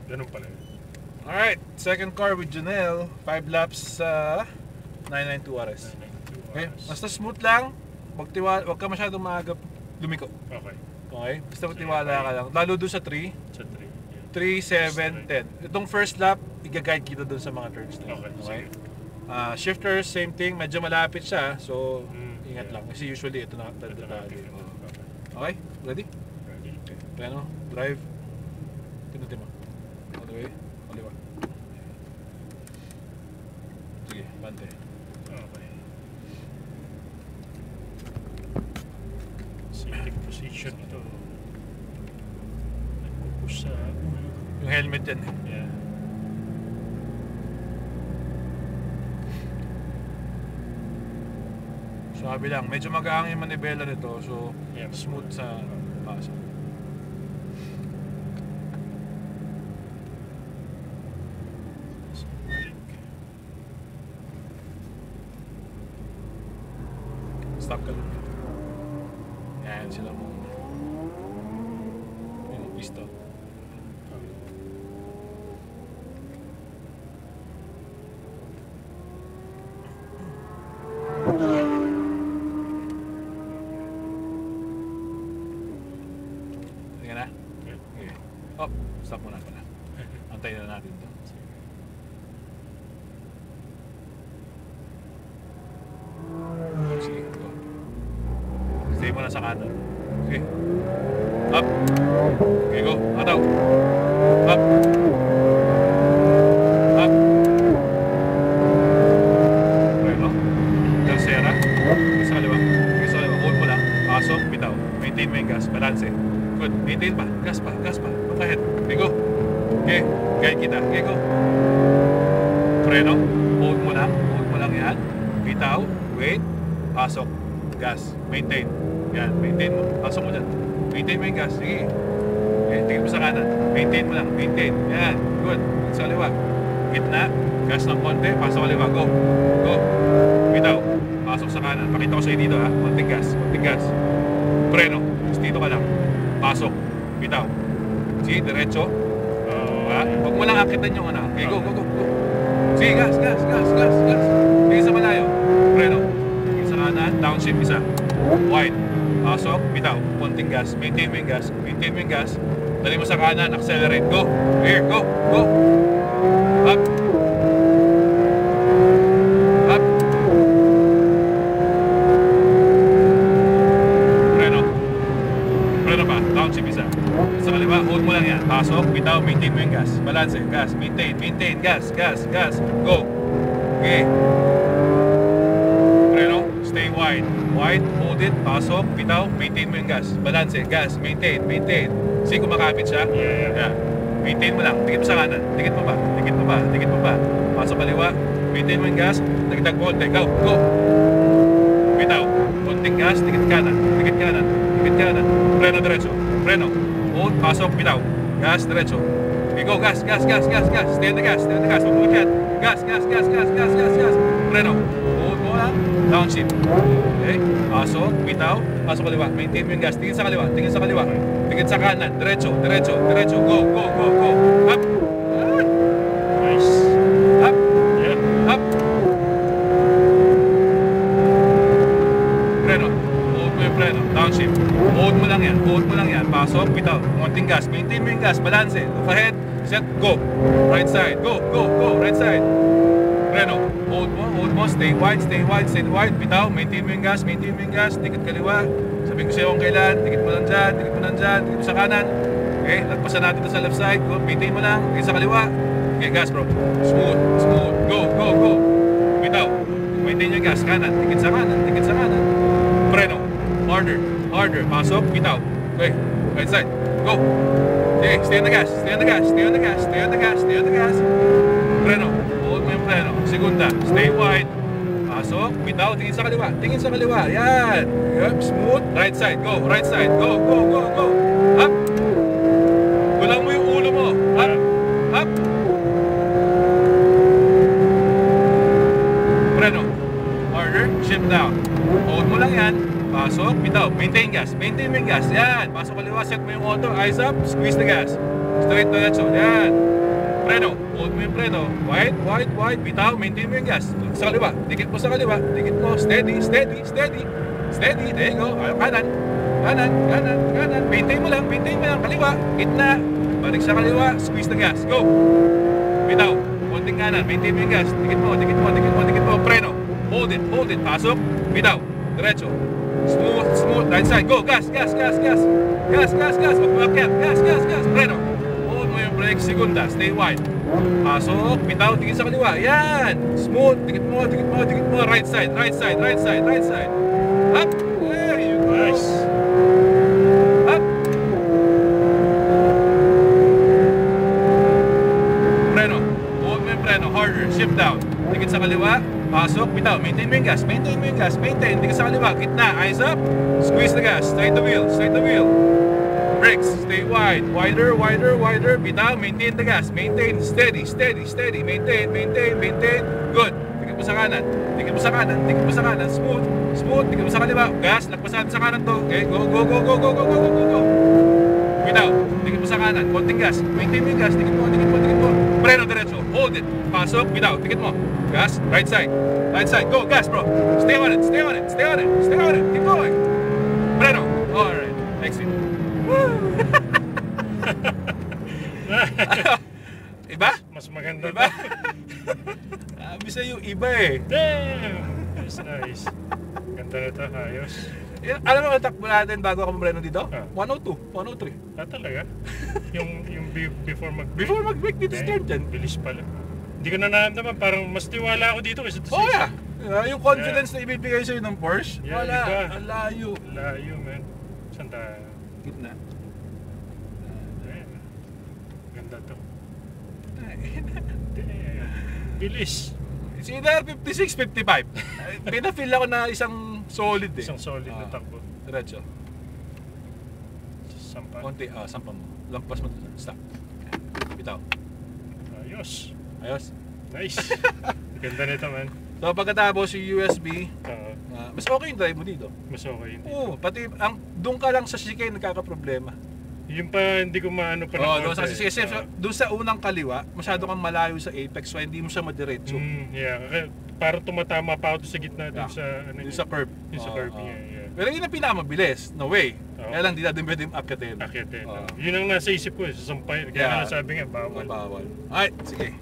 Ganun pala yun. Alright, second car with Janelle. 5 laps sa 992 RS. Okay, basta smooth lang. Huwag ka masyadong maaga lumiko. Okay. Okay, basta magtiwala ka lang. Lalo doon sa 3. Sa 3. 3, 7, 10. Itong first lap, i-guide kita doon sa mga turns na. Okay. Shifters, same thing. Medyo malapit siya. So, ingat yeah. lang. Kasi usually, ito na. Okay, ready? Ready. Okay, plano, drive. Tinutin mo. All the way. Kaliwa. Sige, bante. Okay. Safety position ito. Nagpupush sa ulo. Yung helmet yan eh. Yeah. Sabi lang, medyo mag-aang yung manibela nito. So, Yeah, smooth sa pasok. Stop ka lang. Yan sila mo. Yung pisto. Sige na? Okay. Oh, stop muna pala. Antayin na natin ito. Sige, go. Stay mo na sa kanan. Okay. Up. Okay, go. Ataw. Up. Up. Okay, no? Tercera. Okay, sa kaliwa. Okay, sa kaliwa. Hold mo lang. Pasok, bitaw. Maintain mo yung gas. Balance. Good. Maintain pa. Gas pa. Gas pa. Look ahead. Okay, go. Okay. Guide kita. Okay, go. Preno. Hold mo lang. Hold mo lang yan. Bitaw. Wait. Pasok. Gas. Maintain. Yan. Maintain mo. Pasok mo dyan. Maintain mo yung gas. Sige. Okay. Tingin mo sa kanan. Maintain mo lang. Maintain. Yan. Good. Sa kaliwa. Gitna. Gas ng konti. Pasok kaliwa. Go. Go. Bitaw. Pasok sa kanan. Pakita ko sa'yo dito ha. Konting gas. Konting gas. Preno. Just dito ka lang. Pasok. Bitaw. Sige. Diretso. Huwag mo lang akitan yung ano. Okay. Go. Go. Go. Go. Sige. Gas. Gas. Gas. Gas. Gas. Tingin sa malayo. Preno. Tingin sa kanan. Downshift isa. Wide. Pasok. Bitaw. Konting gas. Maintain mo yung gas. Maintain mo yung gas. Dali mo sa kanan. Accelerate. Go. Here. Go. Go. Up. Up. Preno. Preno pa. Downshift isa. Sa kaliwa. Hold mo lang yan. Pasok. Bitaw. Maintain mo yung gas. Balance. Gas. Maintain. Maintain. Gas. Gas. Gas. Go. Okay. Preno. Stay wide. Wide. Hold it. Pasok. Bitaw. Maintain mo yung gas. Balance. Gas. Maintain. Maintain. See kung makapit siya? Yeah. Maintain mo lang. Tikit mo sa kanan. Tikit mo pa. Tikit mo pa. Tikit mo pa. Pasok kaliwa. Maintain mo yung gas. Dagdag konti. Go. Go. Bitaw. Konting gas. Tikit kanan. Tikit kanan. Tikit kanan. Preno diretso. Preno. Hold. Pasok. Bitaw. Gas diretso. Okay, go. Gas. Gas. Gas. Gas. Gas. Stay on the gas. Stay on the gas. Huwag mo ikat. Gas. Gas. Gas. Gas. Gas. Gas. Gas. Preno. Hold mo lang. Downshift. Okay. Pasok. Bitaw. Pasok kaliwa. Maintain mo yung gas. Tingin sa kaliwa. Tingin sa kaliwa. Tingin sa kanan. Diretso. Diretso. Diretso. Go. Go. Go. Go. Up. Nice. Up. Yeah. Up. Preno. Hold mo yung preno. Downshift. Hold mo lang yan. Hold mo lang yan. Pasok. Bitaw. Konting gas. Maintain mo yung gas. Balance. Look ahead. Set. Go. Right side. Go. Go. Go. Right side. Preno. Hold mo. Hold mo. Stay wide. Stay wide. Stay wide. Bitaw. Maintain mo yung gas. Maintain mo yung gas. Tikit kaliwa. Sabihin ko sa'yo kung kailan. Tikit mo lang dyan. Tikit mo lang dyan. Tikit mo sa kanan. Okay. Lagpasan natin ito sa left side. Go. Maintain mo lang. Tikit sa kaliwa. Okay. Gas bro. Smooth. Smooth. Go. Go. Go. Bitaw. Maintain yung gas. Kanan. Tikit sa kanan. Tikit sa kanan. Preno. Harder. Harder. Pasok. Bitaw. Okay. Right side. Go. Okay. Stay on the gas. Stay on the gas. Stay on the gas. Stay on the gas. Stay on the gas. Preno. Hold mo yung preno. Segunda. Stay wide. Pasok. Bitaw. Tingin sa kaliwa. Tingin sa kaliwa. Yan. Yep. Smooth. Right side. Go. Right side. Go. Go. Go. Go. Up. Gulang mo yung ulo mo. Up. Up. Preno. Harder. Shift down. Hold mo lang yan. Pasok. Bitaw. Maintain gas. Maintain mo yung gas. Yan. Pasok kaliwa. Set mo yung auto. Eyes up. Squeeze the gas. Straight diretso. Yan. Preno. Hold mo yung preno. Wide, wide, wide. Bitaw. Maintain mo yung gas. Sa kaliwa. Dikit mo sa kaliwa. Dikit mo. Steady, steady, steady. Steady. There you go. Kanan. Kanan, kanan, kanan. Maintain mo lang. Maintain mo lang. Kaliwa. Gitna. Balik sa kaliwa. Squeeze the gas. Go. Bitaw. Konting kanan. Maintain mo yung gas. Dikit mo, dikit mo, dikit mo, dikit mo. Preno. Hold it, hold it. Pasok. Bitaw. Diretso. Smooth, smooth. Right side. Go. Gas, gas, gas, gas. Gas, gas, gas. Huwag mo akyat. Gas, gas, gas. Preno. Hold mo yung brake. Segunda. Stay wide. Pasok. Bitaw. Dikit sa kaliwa. Yan. Smooth. Dikit mo, dikit mo, dikit mo. Right side, right side, right side, right side. Up. There you go. Nice. Up. Preno. Hold mo yung preno. Harder. Shift down. Dikit sa kaliwa. Pasok. Bitaw. Maintain mo yung gas. Maintain mo yung gas. Maintain. Dikit sa kaliwa. Gitna. Eyes up. Squeeze the gas. Straight the wheel. Straight the wheel. Brakes. Stay wide. Wider, wider, wider. Bitaw. Maintain the gas. Maintain. Steady, steady, steady. Maintain, maintain, maintain. Good. Dikit mo sa kanan. Dikit mo sa kanan. Dikit mo sa kanan. Smooth. Smooth. Dikit mo sa kaliwa. Gas. Lagpasan sa kanan to. Okay. Go, go, go, go, go, go, go, go, go. Bitaw. Dikit mo sa kanan. Konting gas. Maintain mo yung gas. Dikit mo, dikit mo, dikit mo. Preno diretso. Hold it. Pasok. Bitaw. Dikit mo. Gas. Right side. Right side. Go. Gas, bro. Stay on it. Stay on it. Stay on it. Stay on it. Keep going. Preno. Alright. Exit. Iba? Mas maganda Iba? to. Sabi sa'yo, iba eh. Damn! Nice, nice. Ganda na to, ayos. Alam mo ang takbo natin bago ako mabreno dito? Ah. 102, 103. Ah, talaga? yung before mag-break? Before mag-break dito sa turn dyan. Bilis pala. Hindi ko na naramdaman, parang mas tiwala ako dito kasi ito Oh yeah! Yung confidence na ibibigay sa'yo ng Porsche, Yeah, wala. iba. Ang layo. Layo, man. Saan tayo? Gitna. Ayan. Ganda to. Ay. Damn. Bilis. It's either 56, 55. Pinafeel ako na isang solid eh. Isang solid na takbo. Diretso. Sampa. Konti, sampa mo. Lampas mo. Stop. Bitaw. Ayos. Ayos. Nice. Ganda nito, man. So pagkatapos yung USB, Oo. mas okay yung drive mo dito. Mas okay. Oo, pati doon ka lang sa chicane nagkakaproblema. Yung pa hindi ko maano pa na Doon sa konti. chicane, doon sa unang kaliwa, masyado kang malayo sa apex, so hindi mo siya madiretso. Yeah. Kaya parang tumatama pa ako sa gitna dun Yeah. sa ano. Yung sa curve. Yung sa curve niya. Yeah. Pero yun ang pinakamabilis, no way. Oo. Kaya lang, di natin pwede yung akyatin. Akit eh. Oo. Yun ang nasa isip ko eh, sa sampay. Kaya Yeah. nga sabi nga, bawal. Bawal. Alright, sige.